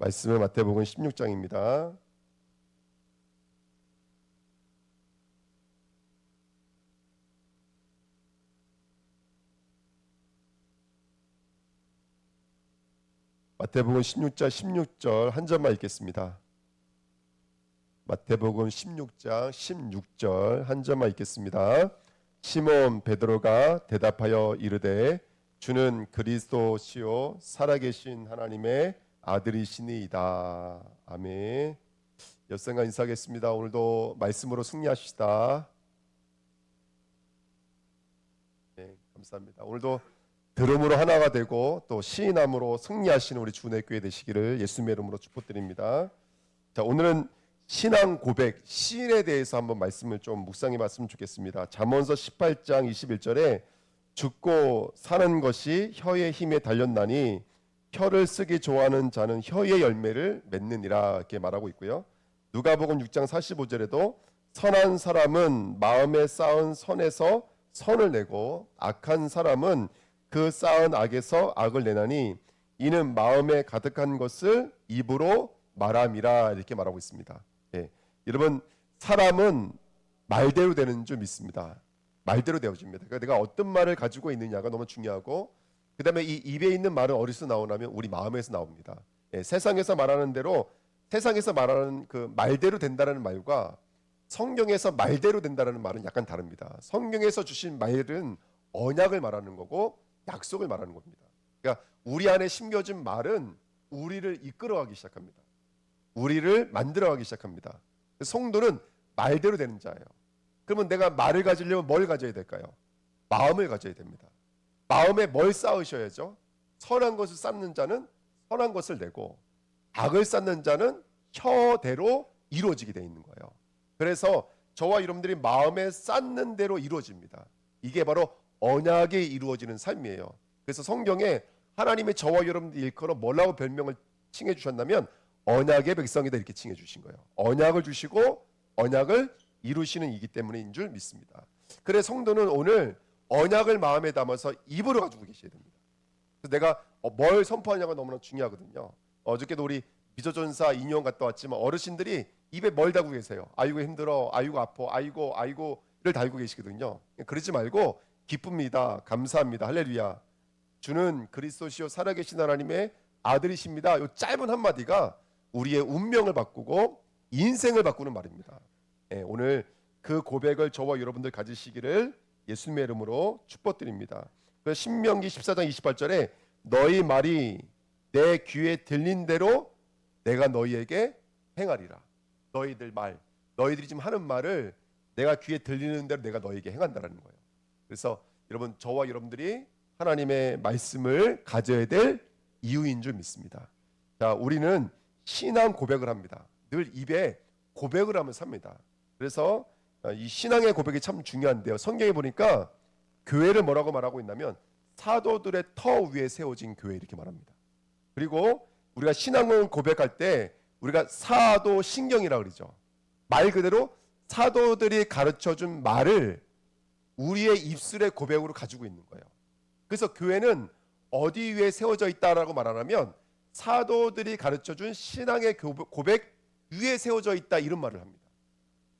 말씀은 마태복음 16장입니다. 마태복음 16장 16절 한 절만 읽겠습니다. 마태복음 16장 16절 한 절만 읽겠습니다. 시몬 베드로가 대답하여 이르되 주는 그리스도시요 살아계신 하나님의 아들이시니이다. 아멘. 여러분과 인사하겠습니다. 오늘도 말씀으로 승리하시다. 네, 감사합니다. 오늘도 들음으로 하나가 되고 또 시인함으로 승리하시는 우리 주내교회 되시기를 예수님의 이름으로 축복드립니다. 자, 오늘은 신앙 고백, 시인에 대해서 한번 말씀을 좀 묵상해 봤으면 좋겠습니다. 잠언서 18장 21절에 죽고 사는 것이 혀의 힘에 달렸나니 혀를 쓰기 좋아하는 자는 혀의 열매를 맺느니라 이렇게 말하고 있고요. 누가복음 6장 45절에도 선한 사람은 마음에 쌓은 선에서 선을 내고 악한 사람은 그 쌓은 악에서 악을 내나니 이는 마음에 가득한 것을 입으로 말함이라 이렇게 말하고 있습니다. 예. 여러분, 사람은 말대로 되는 줄 믿습니다. 말대로 되어집니다. 그러니까 내가 어떤 말을 가지고 있느냐가 너무 중요하고, 그 다음에 이 입에 있는 말은 어디서 나오냐면 우리 마음에서 나옵니다. 예. 세상에서 말하는 대로, 세상에서 말하는 그 말대로 된다는 말과 성경에서 말대로 된다는 말은 약간 다릅니다. 성경에서 주신 말은 언약을 말하는 거고 약속을 말하는 겁니다. 그러니까 우리 안에 심겨진 말은 우리를 이끌어가기 시작합니다. 우리를 만들어가기 시작합니다. 성도는 말대로 되는 자예요. 그러면 내가 말을 가지려면 뭘 가져야 될까요? 마음을 가져야 됩니다. 마음에 뭘 쌓으셔야죠? 선한 것을 쌓는 자는 선한 것을 내고 악을 쌓는 자는 혀대로 이루어지게 되어 있는 거예요. 그래서 저와 여러분들이 마음에 쌓는 대로 이루어집니다. 이게 바로 언약이 이루어지는 삶이에요. 그래서 성경에 하나님의 저와 여러분들 일컬어 뭐라고 별명을 칭해 주셨냐면 언약의 백성이다 이렇게 칭해 주신 거예요. 언약을 주시고 언약을 이루시는 이기 때문인 줄 믿습니다. 그래 성도는 오늘 언약을 마음에 담아서 입으로 가지고 계셔야 됩니다. 그래서 내가 뭘 선포하냐가 너무나 중요하거든요. 어저께도 우리 미조전사 인용 갔다 왔지만 어르신들이 입에 뭘 달고 계세요? 아이고 힘들어, 아이고 아파, 아이고를 달고 계시거든요. 그러지 말고 기쁩니다, 감사합니다, 할렐루야, 주는 그리스도시요 살아계신 하나님의 아들이십니다. 이 짧은 한마디가 우리의 운명을 바꾸고 인생을 바꾸는 말입니다. 예, 오늘 그 고백을 저와 여러분들 가지시기를 예수님의 이름으로 축복드립니다. 신명기 14장 28절에 너희 말이 내 귀에 들린 대로 내가 너희에게 행하리라. 너희들 말, 너희들이 지금 하는 말을 내가 귀에 들리는 대로 내가 너희에게 행한다라는 거예요. 그래서 여러분, 저와 여러분들이 하나님의 말씀을 가져야 될 이유인 줄 믿습니다. 자, 우리는 신앙 고백을 합니다. 늘 입에 고백을 하면 삽니다. 그래서 이 신앙의 고백이 참 중요한데요. 성경에 보니까 교회를 뭐라고 말하고 있냐면 사도들의 터 위에 세워진 교회 이렇게 말합니다. 그리고 우리가 신앙을 고백할 때 우리가 사도 신경이라고 그러죠. 말 그대로 사도들이 가르쳐준 말을 우리의 입술의 고백으로 가지고 있는 거예요. 그래서 교회는 어디 위에 세워져 있다라고 말하면 사도들이 가르쳐준 신앙의 고백 위에 세워져 있다 이런 말을 합니다.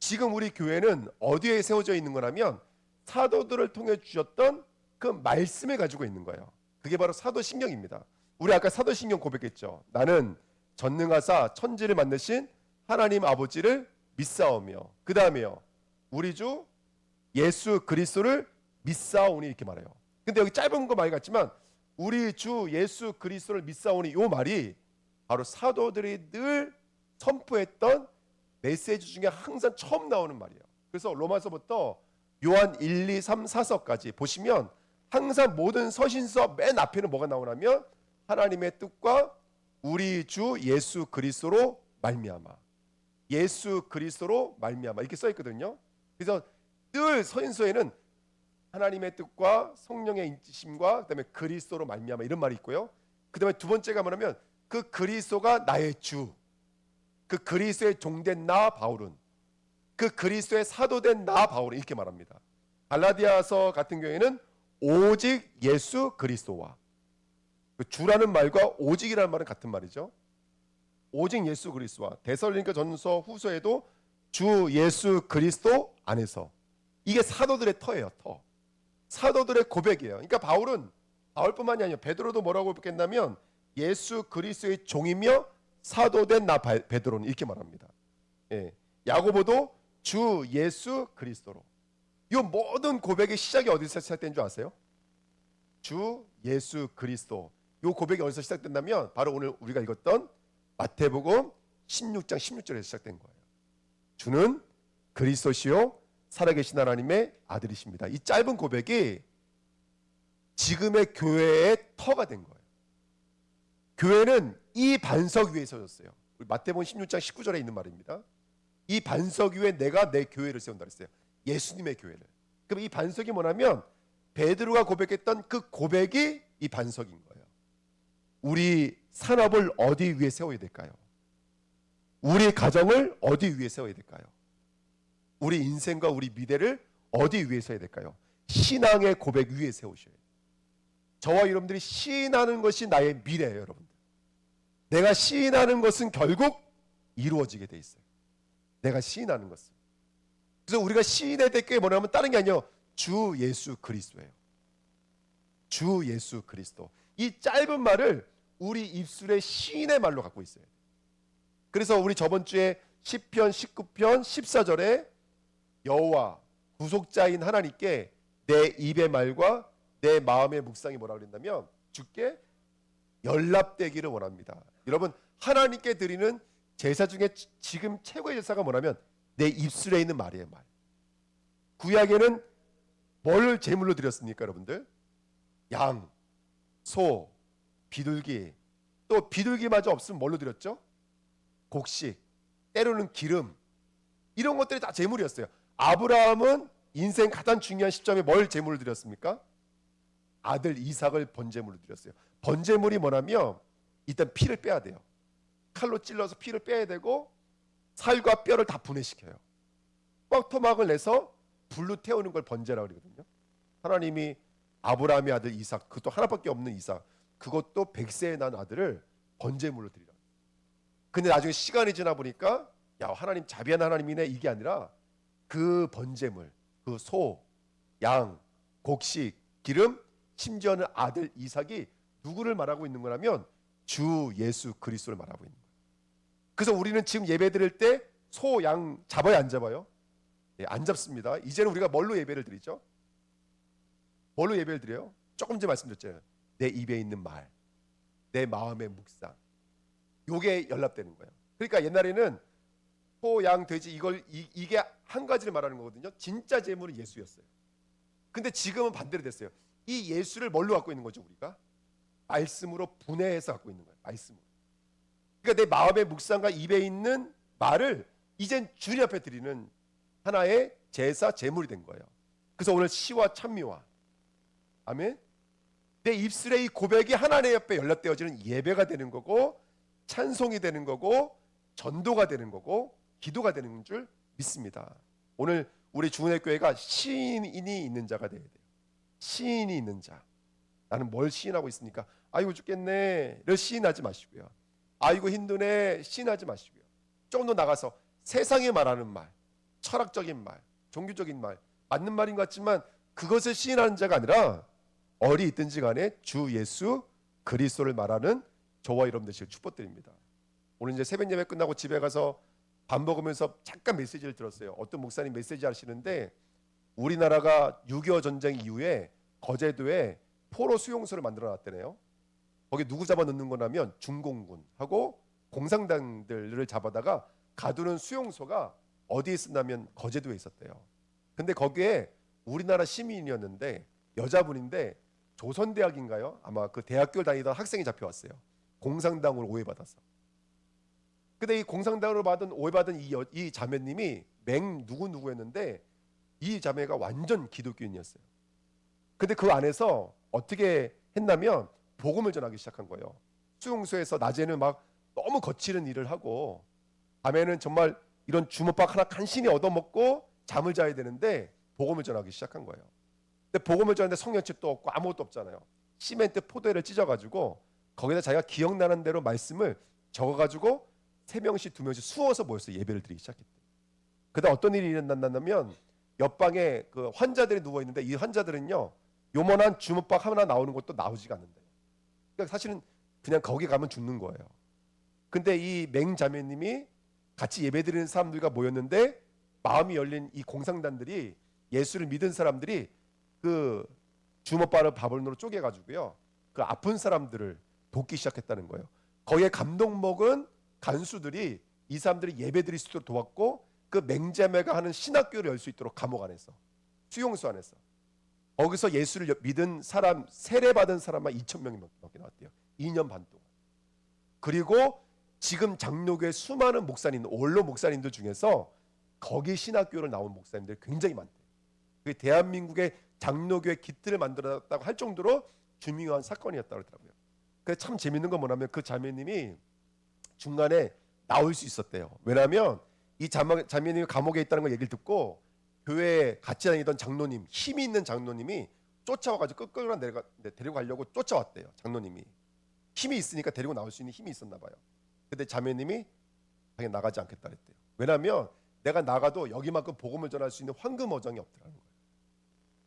지금 우리 교회는 어디에 세워져 있는 거냐면 사도들을 통해 주셨던 그 말씀을 가지고 있는 거예요. 그게 바로 사도신경입니다. 우리 아까 사도신경 고백했죠. 나는 전능하사 천지를 만드신 하나님 아버지를 믿사오며 그 다음에요 우리 주 예수 그리스도를 믿사오니 이렇게 말해요. 근데 여기 짧은 거 많이 같지만 우리 주 예수 그리스도를 믿사오니 이 말이 바로 사도들이 늘 선포했던 메시지 중에 항상 처음 나오는 말이에요. 그래서 로마서부터 요한 1, 2, 3, 4서까지 보시면 항상 모든 서신서 맨 앞에는 뭐가 나오냐면 하나님의 뜻과 우리 주 예수 그리스도로 말미암아, 예수 그리스도로 말미암아 이렇게 써 있거든요. 그래서 늘 서신서에는 하나님의 뜻과 성령의 인치심과 그다음에 그리스도로 말미암아 이런 말이 있고요. 그다음에 두 번째가 뭐냐면 그 그리스도가 나의 주, 그 그리스도의 종된 나 바울은, 그 그리스도의 사도된 나 바울은 이렇게 말합니다. 갈라디아서 같은 경우에는 오직 예수 그리스도와, 그 주라는 말과 오직이라는 말은 같은 말이죠. 오직 예수 그리스도와 데살로니가 전서 후서에도 주 예수 그리스도 안에서. 이게 사도들의 터예요. 터. 사도들의 고백이에요. 그러니까 바울뿐만이 아니에요. 베드로도 뭐라고 했겠냐면 예수 그리스도의 종이며 사도된 나 베드로는 이렇게 말합니다. 예. 야고보도 주 예수 그리스도로. 이 모든 고백의 시작이 어디서 시작된 줄 아세요? 주 예수 그리스도. 이 고백이 어디서 시작된다면 바로 오늘 우리가 읽었던 마태복음 16장 16절에서 시작된 거예요. 주는 그리스도시요 살아계신 하나님의 아들이십니다. 이 짧은 고백이 지금의 교회의 터가 된 거예요. 교회는 이 반석 위에 서졌어요. 마태복음 16장 19절에 있는 말입니다. 이 반석 위에 내가 내 교회를 세운다 그랬어요. 예수님의 교회를. 그럼 이 반석이 뭐냐면 베드로가 고백했던 그 고백이 이 반석인 거예요. 우리 산업을 어디 위에 세워야 될까요? 우리 가정을 어디 위에 세워야 될까요? 우리 인생과 우리 미래를 어디 위에 세워야 될까요? 신앙의 고백 위에 세우셔야 돼요. 저와 여러분들이 시인하는 것이 나의 미래예요, 여러분들. 내가 시인하는 것은 결국 이루어지게 돼 있어요. 내가 시인하는 것은. 그래서 우리가 시인해야 될 게 뭐냐면 다른 게 아니에요. 주 예수 그리스도예요. 주 예수 그리스도. 이 짧은 말을 우리 입술에 시인의 말로 갖고 있어요. 그래서 우리 저번 주에 시편 19편 14절에 여호와 구속자인 하나님께 내 입의 말과 내 마음의 묵상이 뭐라 그랬냐면 주께 연락되기를 원합니다. 여러분 하나님께 드리는 제사 중에 지금 최고의 제사가 뭐냐면 내 입술에 있는 말이에요. 말. 구약에는 뭘 제물로 드렸습니까 여러분들? 양, 소, 비둘기. 또 비둘기마저 없으면 뭘로 드렸죠? 곡식, 때로는 기름. 이런 것들이 다 제물이었어요. 아브라함은 인생 가장 중요한 시점에 뭘 제물로 드렸습니까? 아들 이삭을 번제물로 드렸어요. 번제물이 뭐냐면 일단 피를 빼야 돼요. 칼로 찔러서 피를 빼야 되고 살과 뼈를 다 분해시켜요. 꽉토막을 내서 불로 태우는 걸 번제라고 그러거든요. 하나님이 아브라함의 아들 이삭, 그것도 하나밖에 없는 이삭, 그것도 100세에 난 아들을 번제물로 드리라. 근데 나중에 시간이 지나 보니까 야 하나님 자비한 하나님이네 이게 아니라 그 번제물, 그 소, 양, 곡식, 기름, 심지어는 아들 이삭이 누구를 말하고 있는 거냐면 주 예수 그리스도를 말하고 있는 거예요. 그래서 우리는 지금 예배 드릴 때 소, 양 잡아요 안 잡아요? 예, 안 잡습니다. 이제는 우리가 뭘로 예배를 드리죠? 뭘로 예배를 드려요? 조금 전에 말씀드렸잖아요. 내 입에 있는 말, 내 마음의 묵상. 요게 연락되는 거예요. 그러니까 옛날에는 소, 양, 돼지 이게 한 가지를 말하는 거거든요. 진짜 제물은 예수였어요. 근데 지금은 반대로 됐어요. 이 예수를 뭘로 갖고 있는 거죠, 우리가? 말씀으로 분해해서 갖고 있는 거예요. 말씀으로. 그러니까 내 마음의 묵상과 입에 있는 말을 이젠 주님 앞에 드리는 하나의 제사, 제물이 된 거예요. 그래서 오늘 시와 찬미와 아멘. 내 입술의 이 고백이 하나님 앞에 연락되어지는 예배가 되는 거고 찬송이 되는 거고 전도가 되는 거고 기도가 되는 줄 믿습니다. 오늘 우리 주은혜 교회가 시인이 있는 자가 돼야 돼요. 시인이 있는 자. 나는 뭘 시인하고 있습니까? 아이고 죽겠네. 를 시인하지 마시고요. 아이고 힘드네. 시인하지 마시고요. 조금 더 나가서 세상에 말하는 말, 철학적인 말, 종교적인 말, 맞는 말인 것 같지만 그것을 시인하는 자가 아니라 어디 있든지 간에 주 예수 그리스도를 말하는 저와 여러분 되시길 축복드립니다. 오늘 이제 새벽 예배 끝나고 집에 가서 밥 먹으면서 잠깐 메시지를 들었어요. 어떤 목사님 메시지 하시는데 우리나라가 6.25 전쟁 이후에 거제도에 포로 수용소를 만들어 놨대네요. 거기 누구 잡아 넣는 거냐면 중공군하고 공산당들을 잡아다가 가두는 수용소가 어디에 있었냐면 거제도에 있었대요. 근데 거기에 우리나라 시민이었는데 여자분인데 조선대학인가요? 아마 그 대학교를 다니던 학생이 잡혀왔어요. 공산당으로 오해받아서. 근데 이 공산당으로 오해받은 이 자매님이 누구였는데 이 자매가 완전 기독교인이었어요. 근데 그 안에서 어떻게 했냐면 복음을 전하기 시작한 거예요. 수용소에서 낮에는 막 너무 거칠은 일을 하고 밤에는 정말 이런 주먹밥 하나 간신히 얻어먹고 잠을 자야 되는데 복음을 전하기 시작한 거예요. 근데 복음을 전하는데 성령책도 없고 아무것도 없잖아요. 시멘트 포대를 찢어가지고 거기다 자기가 기억나는 대로 말씀을 적어가지고 3명씩 2명씩 수어서 모여서 예배를 드리기 시작했대요. 그다음 어떤 일이 일어났냐면 옆방에 그 환자들이 누워 있는데 이 환자들은요 요만한 주먹밥 하나 나오는 것도 나오지가 않는데요. 그러니까 사실은 그냥 거기 가면 죽는 거예요. 근데 이 맹자매님이 같이 예배드리는 사람들과 모였는데 마음이 열린 이 공상단들이 예수를 믿은 사람들이 그 주먹밥을 밥으로 쪼개가지고요 그 아픈 사람들을 돕기 시작했다는 거예요. 거기에 감동 먹은 간수들이 이 사람들이 예배드릴 수 있도록 도왔고 그 맹자매가 하는 신학교를 열 수 있도록 감옥 안에서 수용소 안에서 거기서 예수를 믿은 사람 세례받은 사람만 2,000명이 넘게 나왔대요. 2년 반 동안. 그리고 지금 장로교회 수많은 목사님, 원로 목사님들 중에서 거기 신학교를 나온 목사님들이 굉장히 많대요. 그게 대한민국의 장로교회 기틀을 만들었다고 할 정도로 중요한 사건이었다고 그러더라고요. 그래서 참 재밌는 건 뭐냐면 그 자매님이 중간에 나올 수 있었대요. 왜냐하면 이 자매님이 감옥에 있다는 걸 얘기를 듣고 교회에 같이 다니던 장로님, 힘이 있는 장로님이 쫓아와가지고 끌고 데리고 가려고 쫓아왔대요. 장로님이 힘이 있으니까 데리고 나올 수 있는 힘이 있었나 봐요. 근데 자매님이 당연히 나가지 않겠다 그랬대요. 왜냐하면 내가 나가도 여기만큼 복음을 전할 수 있는 황금 어장이 없더라는 거예요.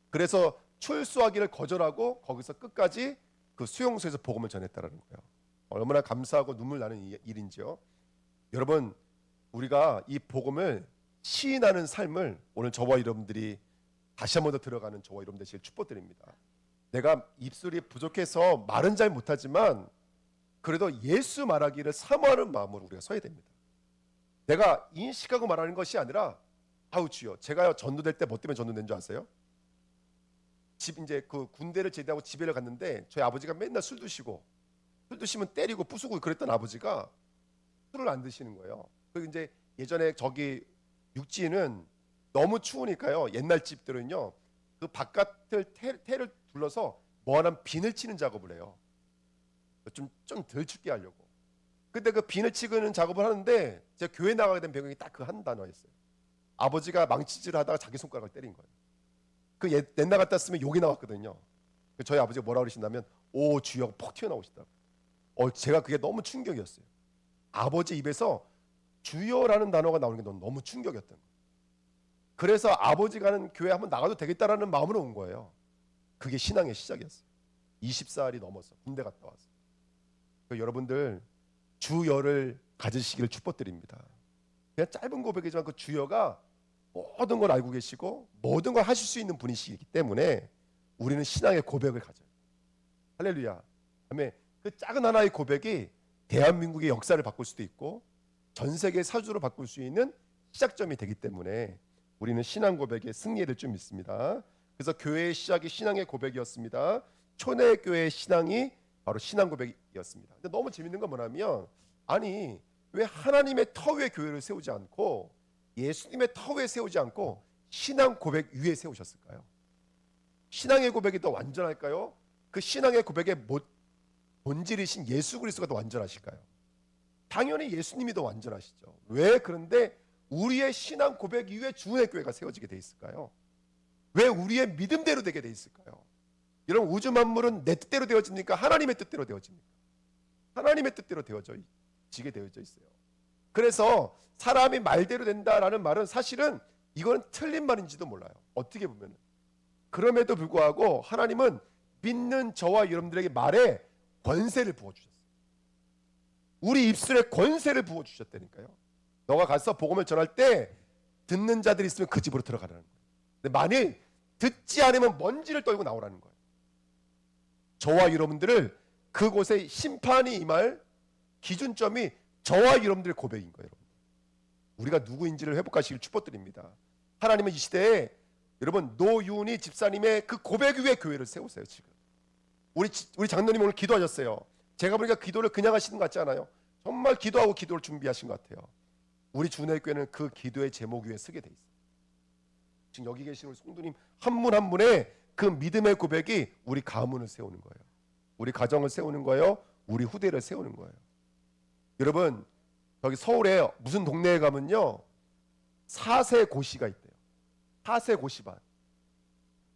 그래서 출소하기를 거절하고 거기서 끝까지 그 수용소에서 복음을 전했다라는 거예요. 얼마나 감사하고 눈물 나는 일인지요. 여러분 우리가 이 복음을 시인하는 삶을 오늘 저와 여러분들이 다시 한 번 더 들어가는 저와 여러분 되시길 축복드립니다. 내가 입술이 부족해서 말은 잘 못하지만 그래도 예수 말하기를 사모하는 마음으로 우리가 서야 됩니다. 내가 인식하고 말하는 것이 아니라 아우 주여 제가 전도될 때 뭐 때문에 전도된 줄 아세요? 집 이제 그 군대를 제대하고 집에를 갔는데 저희 아버지가 맨날 술 드시면 때리고 부수고 그랬던 아버지가 술을 안 드시는 거예요. 그리고 이제 예전에 저기 육지는 너무 추우니까요. 옛날 집들은요. 그 바깥을 테를 둘러서 뭐하면 비늘 치는 작업을 해요. 좀 덜 춥게 하려고. 근데 그 비늘 치는 작업을 하는데 제가 교회 나가게 된 배경이 딱 그 한 단어였어요. 아버지가 망치질을 하다가 자기 손가락을 때린 거예요. 그 옛날 같다 쓰면 욕이 나왔거든요. 저희 아버지가 뭐라 그러신다면 오 주여 폭 튀어나오시다고. 제가 그게 너무 충격이었어요. 아버지 입에서 주여라는 단어가 나오는 게 너무 충격이었던 거예요. 그래서 아버지가 하는 교회 한번 나가도 되겠다라는 마음으로 온 거예요. 그게 신앙의 시작이었어요. 20살이 넘어서 군대 갔다 와서. 여러분들 주여를 가지시기를 축복드립니다. 그냥 짧은 고백이지만 그 주여가 모든 걸 알고 계시고 모든 걸 하실 수 있는 분이시기 때문에 우리는 신앙의 고백을 가져요. 할렐루야. 아멘. 그 작은 하나의 고백이 대한민국의 역사를 바꿀 수도 있고 전 세계 사주를 바꿀 수 있는 시작점이 되기 때문에 우리는 신앙 고백의 승리를 좀 믿습니다. 그래서 교회의 시작이 신앙의 고백이었습니다. 초대교회의 신앙이 바로 신앙 고백이었습니다. 근데 너무 재밌는 건 뭐냐면 아니 왜 하나님의 터 위에 교회를 세우지 않고 예수님의 터 위에 세우지 않고 신앙 고백 위에 세우셨을까요? 신앙의 고백이 더 완전할까요? 그 신앙의 고백의 본질이신 예수 그리스도가 더 완전하실까요? 당연히 예수님이 더 완전하시죠. 왜 그런데 우리의 신앙 고백 이후에 주의 교회가 세워지게 돼 있을까요? 왜 우리의 믿음대로 되게 돼 있을까요? 여러분 우주 만물은 내 뜻대로 되어집니까? 하나님의 뜻대로 되어집니까? 하나님의 뜻대로 되어지게 되어져 있어요. 그래서 사람이 말대로 된다라는 말은 사실은 이건 틀린 말인지도 몰라요. 어떻게 보면 그럼에도 불구하고 하나님은 믿는 저와 여러분들에게 말에 권세를 부어주셨어요. 우리 입술에 권세를 부어주셨다니까요. 너가 가서 복음을 전할 때 듣는 자들이 있으면 그 집으로 들어가라는 거예요. 근데 만일 듣지 않으면 먼지를 떨고 나오라는 거예요. 저와 여러분들을 그곳에 심판이 임할 기준점이 저와 여러분들의 고백인 거예요. 우리가 누구인지를 회복하시길 축복드립니다. 하나님은 이 시대에 여러분 노윤희 집사님의 그 고백 위에 교회를 세우세요. 지금 우리 장로님 오늘 기도하셨어요. 제가 보니까 기도를 그냥 하시는 것 같지 않아요? 정말 기도하고 기도를 준비하신 것 같아요. 우리 주내교회는 그 기도의 제목 위에 서게 돼 있어요. 지금 여기 계신 우리 성도님 한 분 한 분의 그 믿음의 고백이 우리 가문을 세우는 거예요. 우리 가정을 세우는 거예요. 우리 후대를 세우는 거예요. 여러분 여기 서울에 무슨 동네에 가면요 4세 고시가 있대요. 4세 고시반.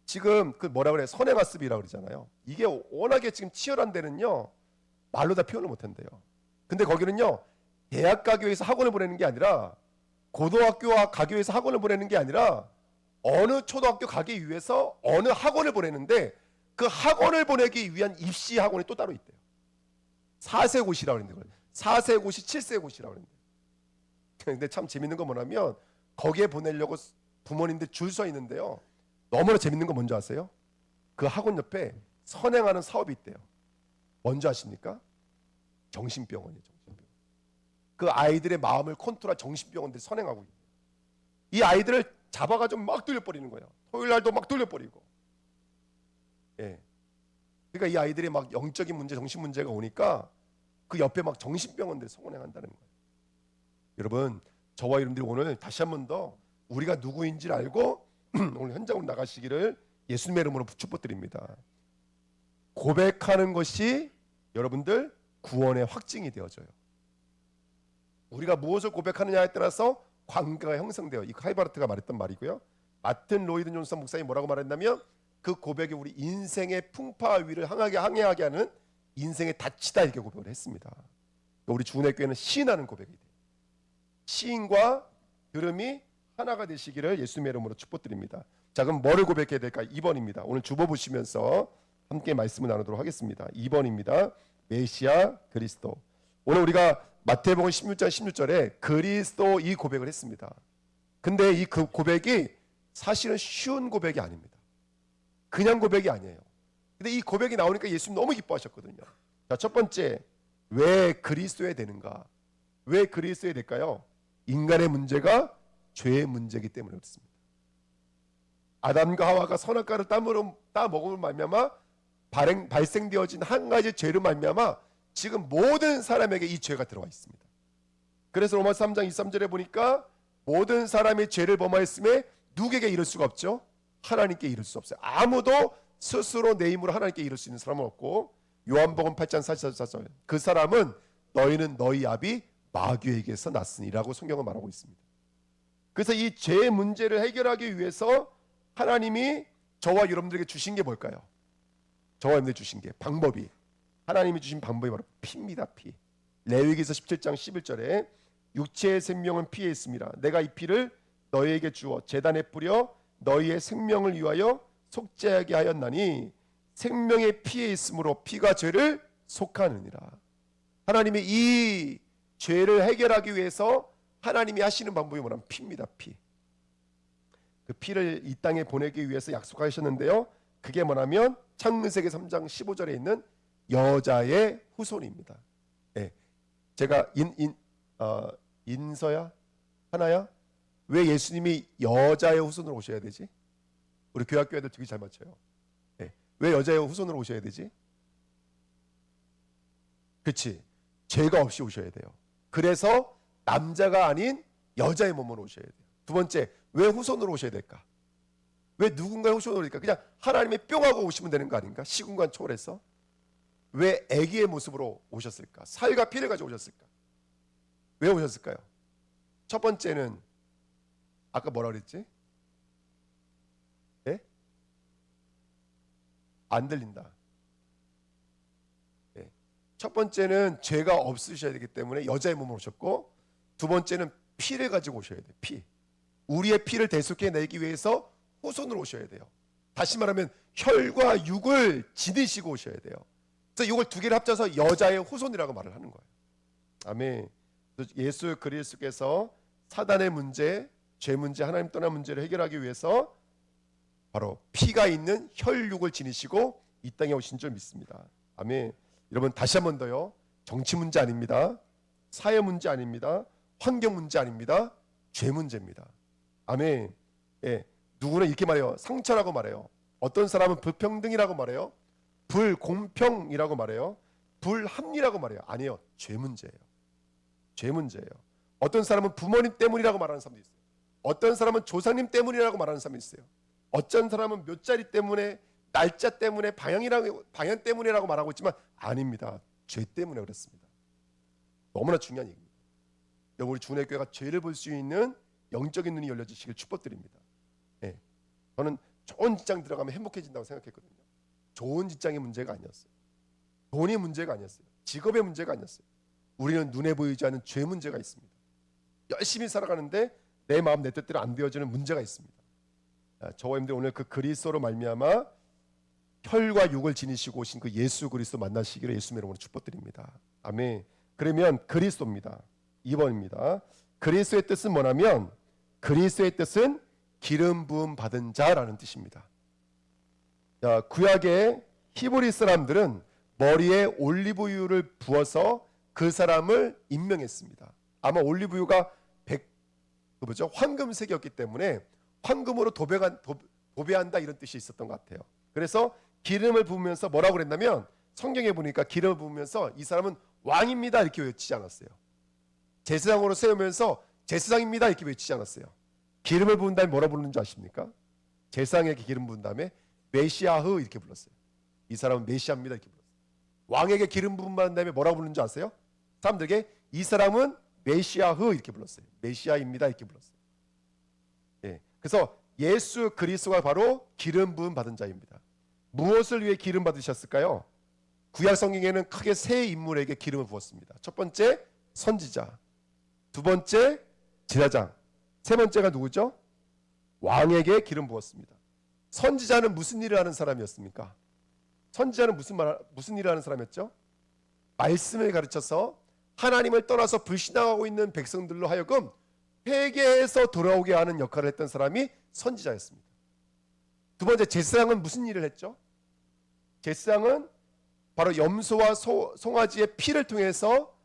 지금 그 뭐라 그래 선행학습이라고 그러잖아요. 이게 워낙에 지금 치열한 데는요 말로 다 표현을 못 한대요. 근데 거기는요 대학 가기 위해서 학원을 보내는 게 아니라, 고등학교 가기 위해서 학원을 보내는 게 아니라, 어느 초등학교 가기 위해서 어느 학원을 보내는데, 그 학원을 보내기 위한 입시 학원이 또 따로 있대요. 4세고시라고 그러는데, 4세고시, 7세고시라고 그러는데. 근데 참 재밌는 건 뭐냐면, 거기에 보내려고 부모님들 줄 서 있는데요, 너무나 재밌는 거 뭔지 아세요? 그 학원 옆에 선행하는 사업이 있대요. 뭔지 아십니까? 정신병원이에요. 정신병원. 그 아이들의 마음을 컨트롤할 정신병원들이 선행하고 있어요. 이 아이들을 잡아가지고 막 돌려버리는 거예요. 토요일 날도 막 돌려버리고. 예. 그러니까 이 아이들이 막 영적인 문제, 정신 문제가 오니까 그 옆에 막 정신병원들이 선행한다는 거예요. 여러분, 저와 여러분들이 오늘 다시 한 번 더 우리가 누구인지를 알고 오늘 현장으로 나가시기를 예수님의 이름으로 축복드립니다. 고백하는 것이 여러분들 구원의 확증이 되어져요. 우리가 무엇을 고백하느냐에 따라서 관계가 형성돼요. 이 카이바르트가 말했던 말이고요. 마틴 로이드 존슨 목사님이 뭐라고 말했냐면, 그 고백이 우리 인생의 풍파 위를 항해하게 하는 인생의 닻이다, 이렇게 고백을 했습니다. 우리 주은혜교회는 시인하는 고백이 돼요. 시인과 들음이 하나가 되시기를 예수님의 이름으로 축복드립니다. 자, 그럼 뭐를 고백해야 될까? 2번입니다. 오늘 주보 보시면서 함께 말씀을 나누도록 하겠습니다. 2번입니다. 메시아 그리스도. 오늘 우리가 마태복음 16장 16절에 그리스도 이 고백을 했습니다. 근데 이 그 고백이 사실은 쉬운 고백이 아닙니다. 그냥 고백이 아니에요. 근데 이 고백이 나오니까 예수님 너무 기뻐하셨거든요. 자, 첫 번째, 왜 그리스도야 되는가? 왜 그리스도야 될까요? 인간의 문제가 죄의 문제이기 때문에 그렇습니다. 아담과 하와가 선악과를 따 먹음으로 말미암아 발생되어진 한 가지 죄로 말미암아 지금 모든 사람에게 이 죄가 들어와 있습니다. 그래서 로마서 3장 23절에 보니까 모든 사람이 죄를 범하였음에 누구에게 이를 수가 없죠? 하나님께 이를 수 없어요. 아무도 스스로 내 힘으로 하나님께 이를 수 있는 사람은 없고, 요한복음 8장 44절, 그 사람은 너희는 너희 아비 마귀에게서 났으니라고 성경은 말하고 있습니다. 그래서 이 죄의 문제를 해결하기 위해서 하나님이 저와 여러분들에게 주신 게 뭘까요? 저와 여러분들에게 주신 게 방법이, 하나님이 주신 방법이 바로 피입니다. 피. 레위기서 17장 11절에 육체의 생명은 피에 있습니다. 내가 이 피를 너희에게 주어 제단에 뿌려 너희의 생명을 위하여 속죄하게 하였나니 생명의 피에 있으므로 피가 죄를 속하느니라. 하나님이 이 죄를 해결하기 위해서 하나님이 하시는 방법이 뭐냐면 피입니다. 피. 그 피를 이 땅에 보내기 위해서 약속하셨는데요, 그게 뭐냐면 창세기 3장 15절에 있는 여자의 후손입니다. 예. 제가 인서야? 하나야? 왜 예수님이 여자의 후손으로 오셔야 되지? 우리 교학교애들 되게 잘 맞춰요. 예. 왜 여자의 후손으로 오셔야 되지? 그렇지. 죄가 없이 오셔야 돼요. 그래서 남자가 아닌 여자의 몸으로 오셔야 돼요. 두 번째, 왜 후손으로 오셔야 될까? 왜 누군가의 후손으로 오니까 그냥 하나님의 뿅하고 오시면 되는 거 아닌가? 시공간 초월해서. 왜 아기의 모습으로 오셨을까? 살과 피를 가지고 오셨을까? 왜 오셨을까요? 첫 번째는 아까 뭐라 그랬지? 예? 안 들린다. 예. 첫 번째는 죄가 없으셔야 되기 때문에 여자의 몸으로 오셨고, 두 번째는 피를 가지고 오셔야 돼요. 피. 우리의 피를 대속해 내기 위해서 후손으로 오셔야 돼요. 다시 말하면 혈과 육을 지니시고 오셔야 돼요. 그래서 이걸 두 개를 합쳐서 여자의 후손이라고 말을 하는 거예요. 아멘. 예수 그리스도께서 사단의 문제, 죄 문제, 하나님 떠난 문제를 해결하기 위해서 바로 피가 있는 혈육을 지니시고 이 땅에 오신 줄 믿습니다. 아멘. 여러분, 다시 한 번 더요. 정치 문제 아닙니다. 사회 문제 아닙니다. 환경 문제 아닙니다. 죄 문제입니다. 아멘. 예. 누구는 이렇게 말해요. 상처라고 말해요. 어떤 사람은 불평등이라고 말해요. 불공평이라고 말해요. 불합리라고 말해요. 아니요. 죄 문제예요. 죄 문제예요. 어떤 사람은 부모님 때문이라고 말하는 사람도 있어요. 어떤 사람은 조상님 때문이라고 말하는 사람도 있어요. 어떤 사람은 몇 자리 때문에, 날짜 때문에, 방향 때문이라고 말하고 있지만 아닙니다. 죄 때문에 그렇습니다. 너무나 중요한 얘기입니다. 여러분, 우리 주은혜교회가 죄를 볼 수 있는 영적인 눈이 열려지시길 축복드립니다. 예. 저는 좋은 직장 들어가면 행복해진다고 생각했거든요. 좋은 직장의 문제가 아니었어요. 돈이 문제가 아니었어요. 직업의 문제가 아니었어요. 우리는 눈에 보이지 않는 죄 문제가 있습니다. 열심히 살아가는데 내 마음 내 뜻대로 안 되어지는 문제가 있습니다. 저와 여러분들 오늘 그 그리스도로 말미암아 혈과 육을 지니시고 오신 그 예수 그리스도 만나시기를 예수님의 이름으로 축복드립니다. 아멘. 그러면 그리스도입니다. 2번입니다. 그리스도의 뜻은 뭐냐면 그리스도의 뜻은 기름 부음 받은 자라는 뜻입니다. 구약의 히브리 사람들은 머리에 올리브유를 부어서 그 사람을 임명했습니다. 아마 올리브유가 황금색이었기 때문에 황금으로 도배한다 이런 뜻이 있었던 것 같아요. 그래서 기름을 부으면서 뭐라고 그랬냐면 성경에 보니까 기름을 부으면서 이 사람은 왕입니다 이렇게 외치지 않았어요. 제사장으로 세우면서 제사장입니다 이렇게 외치지 않았어요. 기름을 부은 다음에 뭐라 부르는 줄 아십니까? 제사장에게 기름 부은 다음에 메시아흐 이렇게 불렀어요. 이 사람은 메시아입니다 이렇게 불렀어요. 왕에게 기름 부은 다음에 뭐라고 부르는 줄 아세요? 사람들에게 이 사람은 메시아흐 이렇게 불렀어요. 메시아입니다 이렇게 불렀어요. 그래서 예수 그리스도가 바로 기름 부음 받은 자입니다. 무엇을 위해 기름 받으셨을까요? 구약 성경에는 크게 세 인물에게 기름을 부었습니다. 첫 번째 선지자, 두 번째 제사장, 세 번째가 누구죠? 왕에게 기름 부었습니다. 선지자는 무슨 일을 하는 사람이었습니까? 선지자는 무슨 일을 하는 사람이었죠? 말씀을 가르쳐서 하나님을 떠나서 불신앙하고 있는 백성들로 하여금 회개해서 돌아오게 하는 역할을 했던 사람이 선지자였습니다. 두 번째 제사장은 무슨 일을 했죠? 제사장은 바로 염소와 송아지의 피를 통해서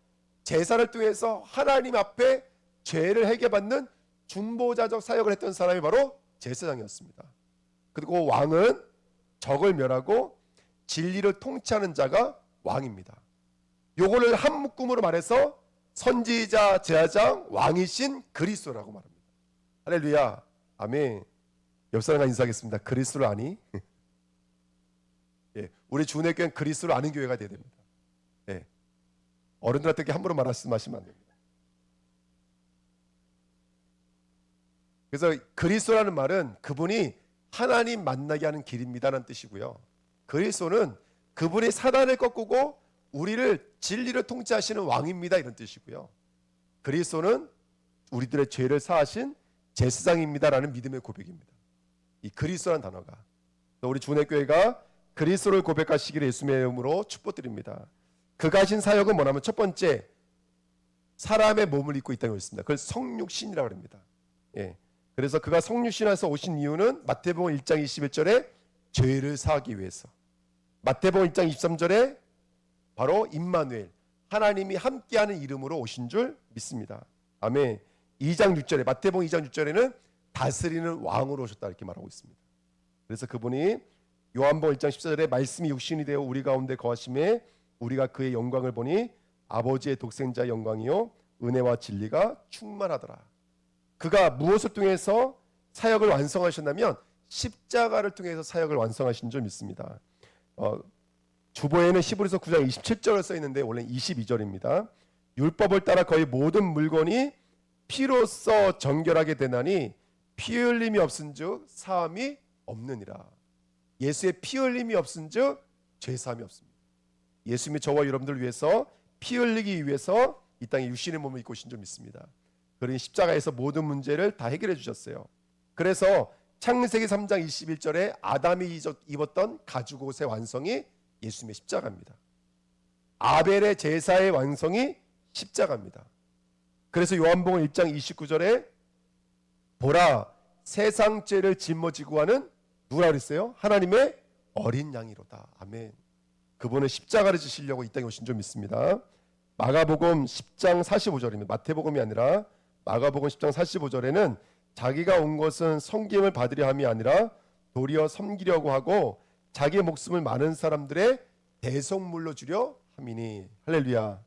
제사를 통해서 하나님 앞에 죄를 해결받는 중보자적 사역을 했던 사람이 바로 제사장이었습니다. 그리고 왕은 적을 멸하고 진리를 통치하는 자가 왕입니다. 요거를 한 묶음으로 말해서 선지자, 제사장, 왕이신 그리스도라고 말합니다. 할렐루야, 아멘. 옆 사람과 인사하겠습니다. 그리스도를 아니? 우리 주은혜교회는 그리스도를 아는 교회가 돼야 됩니다. 어른들한테 함부로 말씀하시면 안 됩니다. 그래서 그리스도라는 말은 그분이 하나님 만나게 하는 길입니다라는 뜻이고요. 그리스도는 그분이 사단을 꺾고 우리를 진리를 통치하시는 왕입니다 이런 뜻이고요. 그리스도는 우리들의 죄를 사하신 제사장입니다라는 믿음의 고백입니다. 이 그리스도라는 단어가 우리 주은혜교회가 그리스도를 고백하시기를 예수님의 이름으로 축복드립니다. 그가 하신 사역은 뭐냐면 첫 번째 사람의 몸을 입고 있다고 했습니다. 그걸 성육신이라고 합니다. 그래서 그가 성육신에서 오신 이유는 마태복음 1장 21절에 죄를 사하기 위해서, 마태복음 1장 23절에 바로 임마누엘 하나님이 함께하는 이름으로 오신 줄 믿습니다. 아멘. 2장 6절에 마태복음 2장 6절에는 다스리는 왕으로 오셨다 이렇게 말하고 있습니다. 그래서 그분이 요한복음 1장 14절에 말씀이 육신이 되어 우리 가운데 거하심에 우리가 그의 영광을 보니 아버지의 독생자의 영광이요 은혜와 진리가 충만하더라. 그가 무엇을 통해서 사역을 완성하셨냐면 십자가를 통해서 사역을 완성하신 줄 믿습니다. 주보에는 히브리서 9장 27절을 써 있는데 원래 22절입니다. 율법을 따라 거의 모든 물건이 피로써 정결하게 되나니 피 흘림이 없은즉 사함이 없느니라. 예수의 피 흘림이 없은즉 죄 사함이 없습니다. 예수님이 저와 여러분들 위해서 피 흘리기 위해서 이 땅에 육신의 몸을 입고 오신 줄 믿습니다. 그러니 십자가에서 모든 문제를 다 해결해 주셨어요. 그래서 창세기 3장 21절에 아담이 입었던 가죽 옷의 완성이 예수님의 십자가입니다. 아벨의 제사의 완성이 십자가입니다. 그래서 요한복음 1장 29절에 보라 세상 죄를 짊어지고 하는 누구라 그랬어요? 하나님의 어린 양이로다. 아멘. 그분은 십자가를 지시려고 이 땅에 오신 줄 믿습니다. 마가복음 10장 45절입니다. 마태복음이 아니라 마가복음 10장 45절에는 자기가 온 것은 섬김을 받으려 함이 아니라 도리어 섬기려고 하고 자기의 목숨을 많은 사람들의 대속물로 주려 함이니. 할렐루야.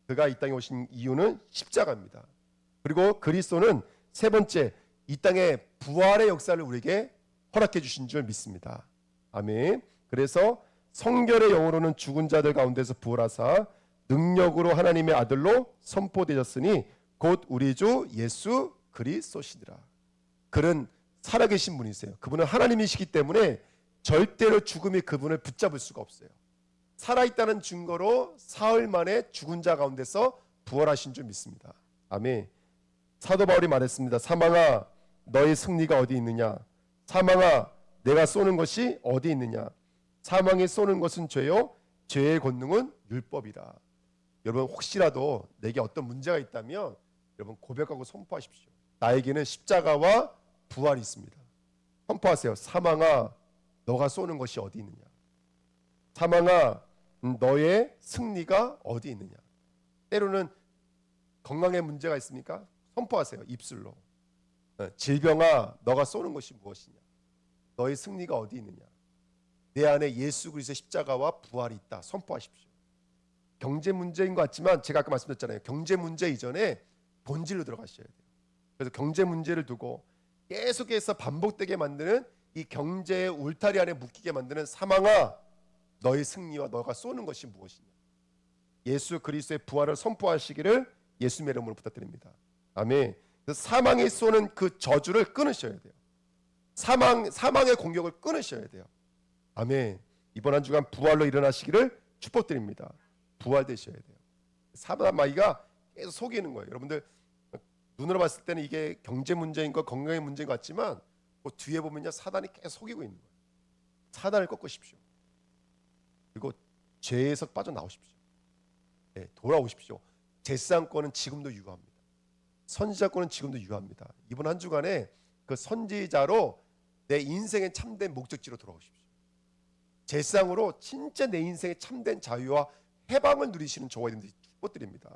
그가 이 땅에 오신 이유는 십자가입니다. 그리고 그리스도는 세 번째 이 땅에 부활의 역사를 우리에게 허락해 주신 줄 믿습니다. 아멘. 그래서 성결의 영으로는 죽은 자들 가운데서 부활하사 능력으로 하나님의 아들로 선포되셨으니 곧 우리 주 예수 그리스도시니라. 그는 살아계신 분이세요. 그분은 하나님이시기 때문에 절대로 죽음이 그분을 붙잡을 수가 없어요. 살아있다는 증거로 사흘 만에 죽은 자 가운데서 부활하신 줄 믿습니다. 아멘. 사도 바울이 말했습니다. 사망아 너의 승리가 어디 있느냐? 사망아 내가 쏘는 것이 어디 있느냐? 사망에 쏘는 것은 죄요 죄의 권능은 율법이라. 여러분 혹시라도 내게 어떤 문제가 있다면 여러분 고백하고 선포하십시오. 나에게는 십자가와 부활이 있습니다. 선포하세요. 사망아 너가 쏘는 것이 어디 있느냐? 사망아 너의 승리가 어디 있느냐? 때로는 건강에 문제가 있습니까? 선포하세요. 입술로. 질병아 너가 쏘는 것이 무엇이냐? 너의 승리가 어디 있느냐? 내 안에 예수 그리스도의 십자가와 부활이 있다. 선포하십시오. 경제 문제인 것 같지만 제가 아까 말씀드렸잖아요. 경제 문제 이전에 본질로 들어가셔야 돼요. 그래서 경제 문제를 두고 계속해서 반복되게 만드는 이 경제의 울타리 안에 묶이게 만드는 사망아 너의 승리와 너가 쏘는 것이 무엇이냐? 예수 그리스도의 부활을 선포하시기를 예수님의 이름으로 부탁드립니다. 아멘. 사망에 쏘는 그 저주를 끊으셔야 돼요. 사망의 공격을 끊으셔야 돼요. 아멘. 이번 한 주간 부활로 일어나시기를 축복드립니다. 부활되셔야 돼요. 사마귀가 계속 속이는 거예요. 여러분들 눈으로 봤을 때는 이게 경제 문제인 것, 건강의 문제인 것 같지만 그 뒤에 보면요 사단이 계속 속이고 있는 거예요. 사단을 꺾으십시오. 그리고 죄에서 빠져나오십시오. 네, 돌아오십시오. 제사장권은 지금도 유효합니다. 선지자권은 지금도 유효합니다. 이번 한 주간에 그 선지자로 내 인생의 참된 목적지로 돌아오십시오. 제사장으로 진짜 내 인생의 참된 자유와 해방을 누리시는 저와 여러분들이 축복드립니다.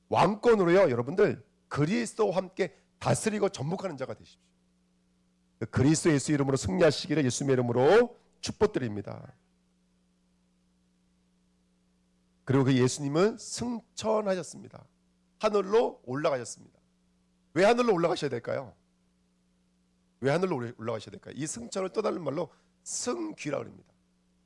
왕권으로요 여러분들 그리스도와 함께 다스리고 전복하는 자가 되십시오. 그리스도 예수 이름으로 승리하시기를 예수님의 이름으로 축복드립니다. 그리고 그 예수님은 승천하셨습니다. 하늘로 올라가셨습니다. 왜 하늘로 올라가셔야 될까요? 왜 하늘로 올라가셔야 될까요? 이 승천을 또 다른 말로 승귀라고 합니다.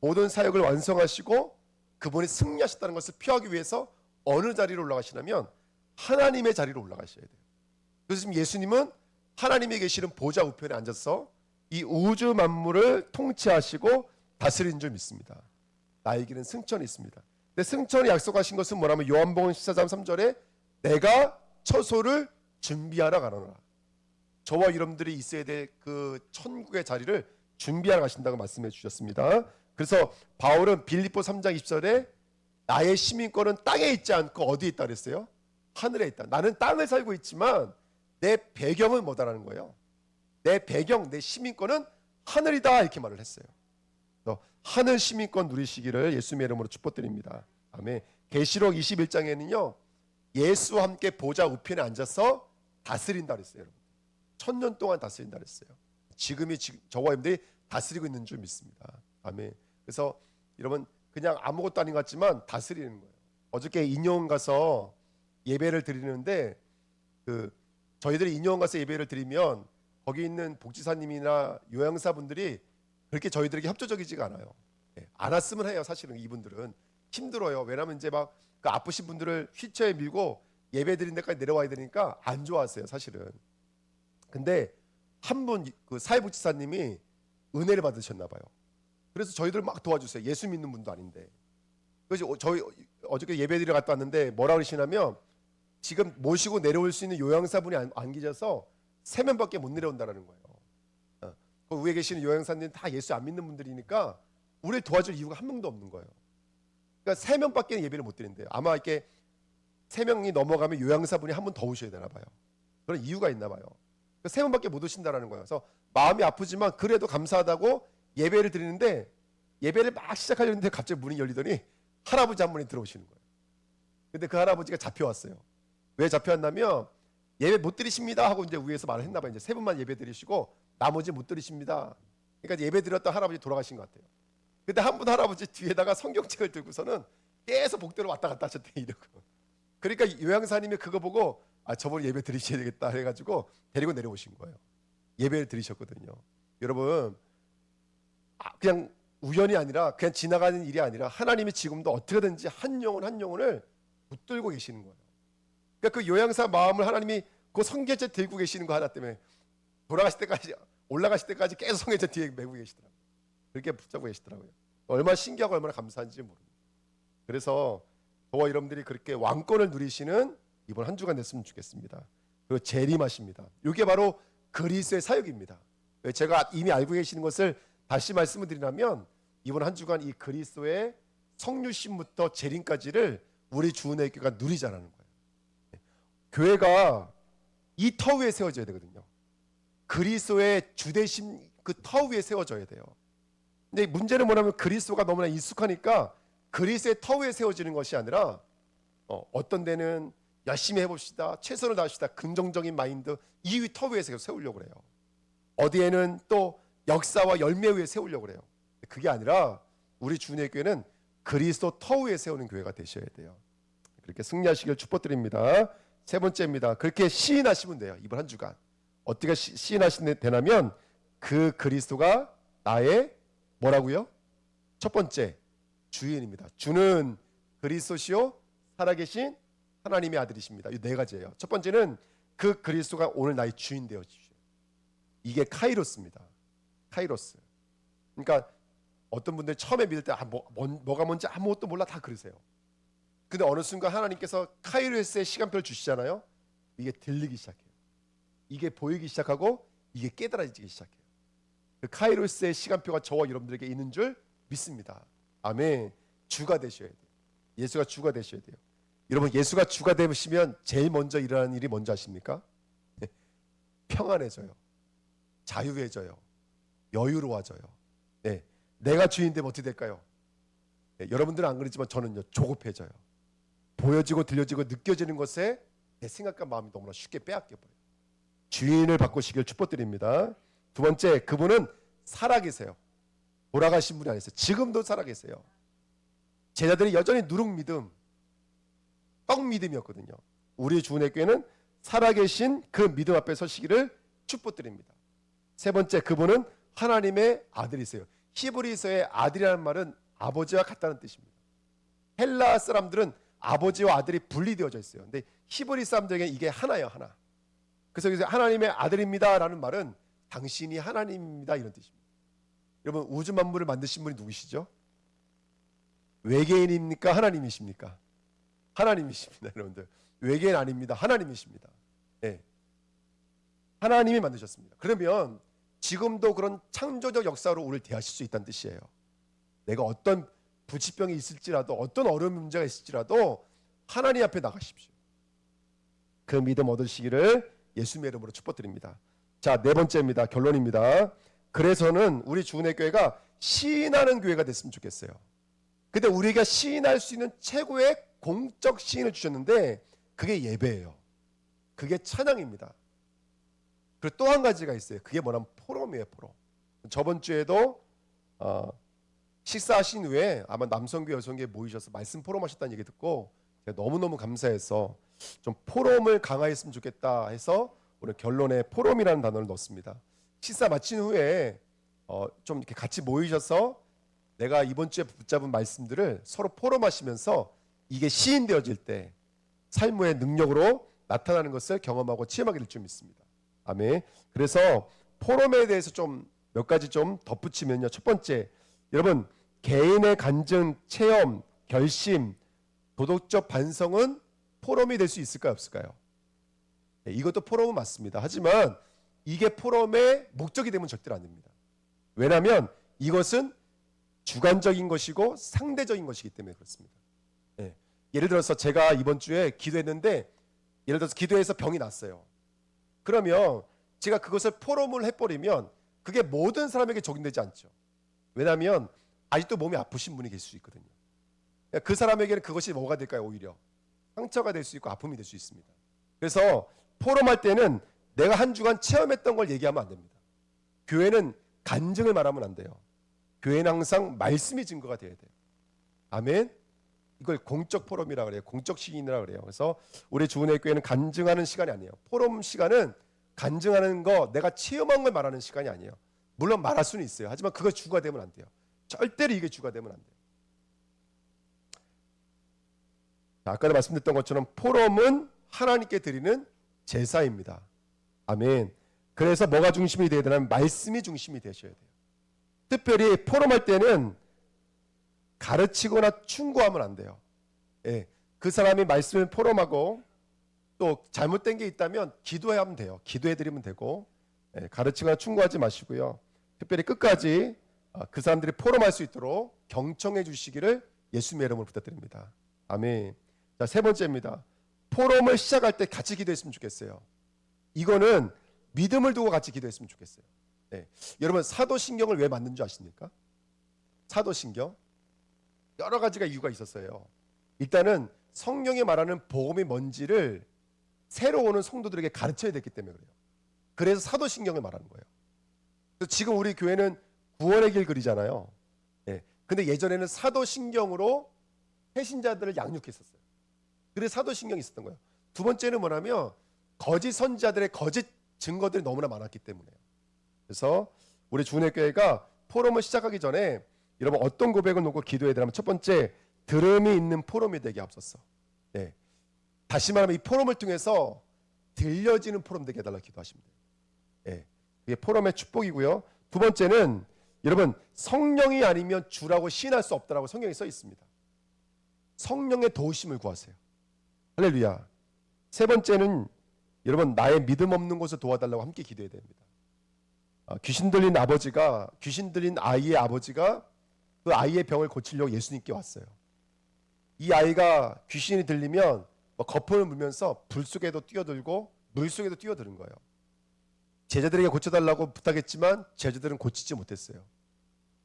모든 사역을 완성하시고 그분이 승리하셨다는 것을 표하기 위해서 어느 자리로 올라가시냐면 하나님의 자리로 올라가셔야 돼요. 그래서 지금 예수님은 하나님이 계시는 보좌 우편에 앉아서 이 우주 만물을 통치하시고 다스리는 줄 믿습니다. 나에게는 승천이 있습니다. 근데 승천이 약속하신 것은 뭐냐면 요한복음 14장 3절에 내가 처소를 준비하러 가노라. 저와 여러분들이 있어야 될 그 천국의 자리를 준비하러 가신다고 말씀해 주셨습니다. 그래서 바울은 빌립보 3장 20절에 나의 시민권은 땅에 있지 않고 어디에 있다 그랬어요? 하늘에 있다. 나는 땅을 살고 있지만 내 배경은 뭐다라는 거예요. 내 배경, 내 시민권은 하늘이다 이렇게 말을 했어요. 하늘 시민권 누리시기를 예수님의 이름으로 축복드립니다. 아멘. 계시록 21장에는요 예수와 함께 보좌 우편에 앉아서 다스린다 그랬어요. 여러분. 1000년 동안 다스린다 그랬어요. 지금 저와 여러분들이 다스리고 있는 줄 믿습니다. 아멘. 그래서 여러분 그냥 아무것도 아닌 것 같지만 다스리는 거예요. 어저께 인용 가서 예배를 드리는데 저희들이 인용 가서 예배를 드리면 거기 있는 복지사님이나 요양사분들이 그렇게 저희들에게 협조적이지가 않아요. 안 왔으면 해요. 사실은 이분들은 힘들어요. 왜냐하면 이제 막 그 아프신 분들을 휠체어에 밀고 예배 드린 데까지 내려와야 되니까 안 좋아하세요. 사실은. 근데 한 분 그 사회복지사님이 은혜를 받으셨나 봐요. 그래서 저희들 막 도와주세요. 예수 믿는 분도 아닌데. 그래서 저희 어저께 예배 드리러 갔다 왔는데 뭐라 그러시냐면 지금 모시고 내려올 수 있는 요양사분이 안 계셔서 3명밖에 못 내려온다는 거예요. 그 위에 계시는 요양사님 다 예수 안 믿는 분들이니까 우리를 도와줄 이유가 한 명도 없는 거예요. 그러니까 3명밖에 예배를 못 드린대요. 아마 이렇게 3명이 넘어가면 요양사분이 한 분 더 오셔야 되나 봐요. 그런 이유가 있나 봐요. 3명밖에 못 오신다라는 거예요. 그래서 마음이 아프지만 그래도 감사하다고 예배를 드리는데 예배를 막 시작하려는데 갑자기 문이 열리더니 할아버지 한 분이 들어오시는 거예요. 근데 그 할아버지가 잡혀왔어요. 왜 잡혀왔냐면 예배 못 드리십니다 하고 이제 위에서 말을 했나 봐요. 이제 3분만 예배 드리시고 나머지 못 드리십니다. 그러니까 예배 드렸던 할아버지 돌아가신 것 같아요. 근데 한 분 할아버지 뒤에다가 성경책을 들고서는 계속 복도로 왔다 갔다 하셨대 이러고. 그러니까 요양사님이 그거 보고 저번 예배 드리셔야 되겠다 해가지고 데리고 내려오신 거예요. 예배를 드리셨거든요. 여러분 그냥 우연이 아니라 그냥 지나가는 일이 아니라 하나님이 지금도 어떻게든지 한 영혼을 붙들고 계시는 거예요. 그러니까 그 요양사 마음을 하나님이 그 성경책 들고 계시는 거 하나 때문에 돌아가실 때까지 올라가실 때까지 계속 성경책 뒤에 메고 계시더라고요. 그렇게 붙잡고 계시더라고요. 얼마나 신기하고 얼마나 감사한지 모릅니다. 그래서 저와 여러분들이 그렇게 왕권을 누리시는 이번 한 주간 됐으면 좋겠습니다. 그리고 재림하십니다. 이게 바로 그리스도의 사역입니다. 제가 이미 알고 계시는 것을 다시 말씀을 드리자면 이번 한 주간 이 그리스도의 성육신부터 재림까지를 우리 주은혜 교회가 누리자라는 거예요. 교회가 이 터 위에 세워져야 되거든요. 그리스도의 주되심 그 터 위에 세워져야 돼요. 근데 문제는 뭐냐면 그리스도가 너무나 익숙하니까 그리스도의 터 위에 세워지는 것이 아니라 어떤 데는 열심히 해봅시다, 최선을 다합시다, 긍정적인 마인드 이 터 위에 세우려고 그래요. 어디에는 또 역사와 열매 위에 세우려고 그래요. 그게 아니라 우리 주님의 교회는 그리스도 터 위에 세우는 교회가 되셔야 돼요. 그렇게 승리하시길 축복드립니다. 세 번째입니다. 그렇게 시인하시면 돼요. 이번 한 주간 어떻게 시인하시면 되냐면 그 그리스도가 나의 뭐라고요? 첫 번째 주인입니다. 주는 그리스도시요 살아계신 하나님의 아들이십니다. 이 네 가지예요. 첫 번째는 그 그리스도가 오늘 나의 주인 되어 주십시오. 이게 카이로스입니다. 카이로스. 그러니까 어떤 분들 처음에 믿을 때 뭐가 뭔지 아무것도 몰라 다 그러세요. 근데 어느 순간 하나님께서 카이로스의 시간표를 주시잖아요. 이게 들리기 시작해요. 이게 보이기 시작하고 이게 깨달아지기 시작해요. 그 카이로스의 시간표가 저와 여러분들에게 있는 줄 믿습니다. 아멘. 주가 되셔야 돼요. 예수가 주가 되셔야 돼요. 여러분 예수가 주가 되시면 제일 먼저 일어나는 일이 뭔지 아십니까? 평안해져요. 자유해져요. 여유로워져요. 네. 내가 주인 되면 어떻게 될까요? 네. 여러분들은 안 그러지만 저는요 조급해져요. 보여지고 들려지고 느껴지는 것에 내 생각과 마음이 너무나 쉽게 빼앗겨버려요. 주인을 바꾸시길 축복드립니다. 두 번째, 그분은 살아계세요. 돌아가신 분이 아니세요. 지금도 살아계세요. 제자들이 여전히 누룩 믿음, 떡 믿음이었거든요. 우리 주은혜 교회는 살아계신 그 믿음 앞에 서시기를 축복드립니다. 세 번째, 그분은 하나님의 아들이세요. 히브리서의 아들이라는 말은 아버지와 같다는 뜻입니다. 헬라 사람들은 아버지와 아들이 분리되어져 있어요. 근데 히브리 사람들에게 이게 하나예요, 하나. 그래서 하나님의 아들입니다라는 말은 당신이 하나님입니다 이런 뜻입니다. 여러분 우주 만물을 만드신 분이 누구시죠? 외계인입니까? 하나님이십니까? 하나님이십니다, 여러분들. 외계인 아닙니다. 하나님이십니다. 네. 하나님이 만드셨습니다. 그러면 지금도 그런 창조적 역사로 우리를 대하실 수 있다는 뜻이에요. 내가 어떤 부치병이 있을지라도 어떤 어려운 문제가 있을지라도 하나님 앞에 나가십시오. 그 믿음 얻으시기를 예수님의 이름으로 축복드립니다. 자, 네 번째입니다. 결론입니다. 그래서는 우리 주은혜 교회가 시인하는 교회가 됐으면 좋겠어요. 근데 우리가 시인할 수 있는 최고의 공적 시인을 주셨는데 그게 예배예요. 그게 찬양입니다. 그리고 또 한 가지가 있어요. 그게 뭐냐면 포럼이에요. 포럼. 저번 주에도 식사하신 후에 아마 남성교 여성교에 모이셔서 말씀 포럼 하셨다는 얘기 듣고 제가 너무너무 감사해서 좀 포럼을 강화했으면 좋겠다 해서 오늘 결론에 포럼이라는 단어를 넣었습니다. 식사 마친 후에 좀 이렇게 같이 모이셔서 내가 이번 주에 붙잡은 말씀들을 서로 포럼하시면서 이게 시인되어질 때 삶의 능력으로 나타나는 것을 경험하고 체험하게 될 줄 믿습니다. 아멘. 그래서 포럼에 대해서 좀 몇 가지 좀 덧붙이면요. 첫 번째, 여러분 개인의 간증, 체험, 결심, 도덕적 반성은 포럼이 될 수 있을까요? 없을까요? 네, 이것도 포럼은 맞습니다. 하지만 이게 포럼의 목적이 되면 절대로 안 됩니다. 왜냐하면 이것은 주관적인 것이고 상대적인 것이기 때문에 그렇습니다. 네. 예를 들어서 제가 이번 주에 기도했는데 예를 들어서 기도해서 병이 났어요. 그러면 제가 그것을 포럼을 해버리면 그게 모든 사람에게 적용되지 않죠. 왜냐하면 아직도 몸이 아프신 분이 계실 수 있거든요. 그 사람에게는 그것이 뭐가 될까요? 오히려 상처가 될 수 있고 아픔이 될 수 있습니다. 그래서 포럼할 때는 내가 한 주간 체험했던 걸 얘기하면 안 됩니다. 교회는 간증을 말하면 안 돼요. 교회는 항상 말씀이 증거가 돼야 돼요. 아멘. 이걸 공적 포럼이라고 그래요. 공적 시인이라고 그래요. 그래서 우리 주은혜 교회는 간증하는 시간이 아니에요. 포럼 시간은 간증하는 거, 내가 체험한 걸 말하는 시간이 아니에요. 물론 말할 수는 있어요. 하지만 그거 주가 되면 안 돼요. 절대로 이게 주가 되면 안 돼요. 아까도 말씀드렸던 것처럼 포럼은 하나님께 드리는 제사입니다. 아멘. 그래서 뭐가 중심이 되어야 되냐면 말씀이 중심이 되셔야 돼요. 특별히 포럼할 때는 가르치거나 충고하면 안 돼요. 예, 그 사람이 말씀을 포럼하고 또 잘못된 게 있다면 기도하면 돼요. 기도해드리면 되고 예, 가르치거나 충고하지 마시고요. 특별히 끝까지 그 사람들이 포럼할 수 있도록 경청해 주시기를 예수님의 이름으로 부탁드립니다. 아멘. 자, 세 번째입니다. 포럼을 시작할 때 같이 기도했으면 좋겠어요. 이거는 믿음을 두고 같이 기도했으면 좋겠어요. 네. 여러분 사도신경을 왜 만든 줄 아십니까? 사도신경 여러 가지가 이유가 있었어요. 일단은 성령이 말하는 복음이 뭔지를 새로 오는 성도들에게 가르쳐야 됐기 때문에 그래요. 그래서 사도신경을 말하는 거예요. 그래서 지금 우리 교회는 구원의 길 그리잖아요. 네. 근데 예전에는 사도신경으로 배신자들을 양육했었어요. 그래서 사도신경이 있었던 거예요. 두 번째는 뭐냐면 거짓 선지자들의 거짓 증거들이 너무나 많았기 때문에. 그래서 우리 주은혜교회가 포럼을 시작하기 전에 여러분 어떤 고백을 놓고 기도해야 되냐면 첫 번째 들음이 있는 포럼이 되게 앞섰어. 네. 다시 말하면 이 포럼을 통해서 들려지는 포럼 되게 해달라 기도하시면 돼요. 네. 이게 포럼의 축복이고요. 두 번째는 여러분 성령이 아니면 주라고 시인할 수 없다라고 성경에 써 있습니다. 성령의 도우심을 구하세요. 할렐루야. 세 번째는 여러분 나의 믿음 없는 곳을 도와달라고 함께 기도해야 됩니다. 귀신 들린 아이의 아버지가 그 아이의 병을 고치려고 예수님께 왔어요. 이 아이가 귀신이 들리면 거품을 물면서 불 속에도 뛰어들고 물 속에도 뛰어드는 거예요. 제자들에게 고쳐달라고 부탁했지만 제자들은 고치지 못했어요.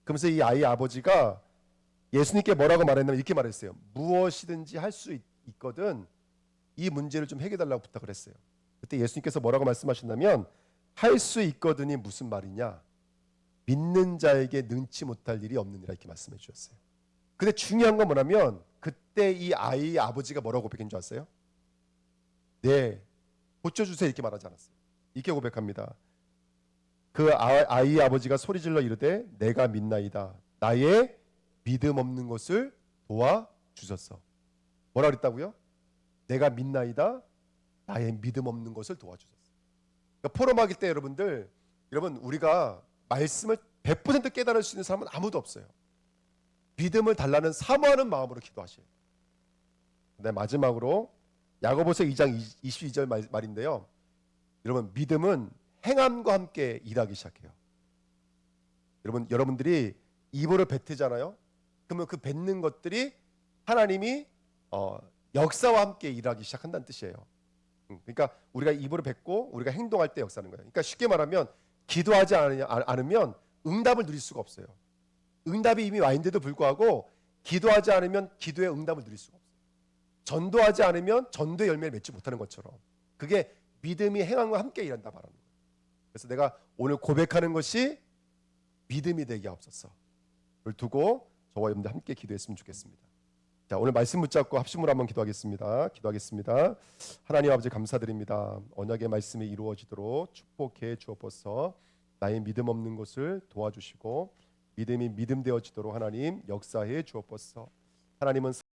그러면서 이 아이의 아버지가 예수님께 뭐라고 말했냐면 이렇게 말했어요. 무엇이든지 할 수 있거든 이 문제를 좀 해결해달라고 부탁을 했어요. 그때 예수님께서 뭐라고 말씀하셨냐면 할 수 있거든이 무슨 말이냐? 믿는 자에게 능치 못할 일이 없느니라 이렇게 말씀해 주셨어요. 근데 중요한 건 뭐냐면 그때 이 아이의 아버지가 뭐라고 고백한 줄 아세요? 네, 고쳐주세요 이렇게 말하지 않았어요. 이렇게 고백합니다. 그 아이의 아버지가 소리질러 이르되 내가 믿나이다. 나의 믿음 없는 것을 도와주소서. 뭐라 그랬다고요? 내가 믿나이다. 나의 믿음 없는 것을 도와주소서. 그러니까 포럼하기 때 여러분 우리가 말씀을 100% 깨달을 수 있는 사람은 아무도 없어요. 믿음을 달라는 사모하는 마음으로 기도하셔요. 네, 마지막으로 야고보서 2장 22절 말인데요. 여러분 믿음은 행함과 함께 일하기 시작해요. 여러분들이 입으로 뱉으잖아요. 그러면 그 뱉는 것들이 하나님이 역사와 함께 일하기 시작한다는 뜻이에요. 그러니까 우리가 입으로 뱉고 우리가 행동할 때 역사하는 거예요. 그러니까 쉽게 말하면 기도하지 않으면 응답을 누릴 수가 없어요. 응답이 이미 와 있는데도 불구하고 기도하지 않으면 기도의 응답을 누릴 수가 없어요. 전도하지 않으면 전도의 열매를 맺지 못하는 것처럼 그게 믿음이 행함과 함께 일한다 말하는 거예요. 그래서 내가 오늘 고백하는 것이 믿음이 되게 하옵소서를 두고 저와 여러분들 함께 기도했으면 좋겠습니다. 자, 오늘 말씀 붙잡고 합심으로 한번 기도하겠습니다. 하나님 아버지 감사드립니다. 언약의 말씀이 이루어지도록 축복해 주옵소서. 나의 믿음 없는 것을 도와주시고 믿음이 믿음 되어지도록 하나님 역사해 주옵소서. 하나님은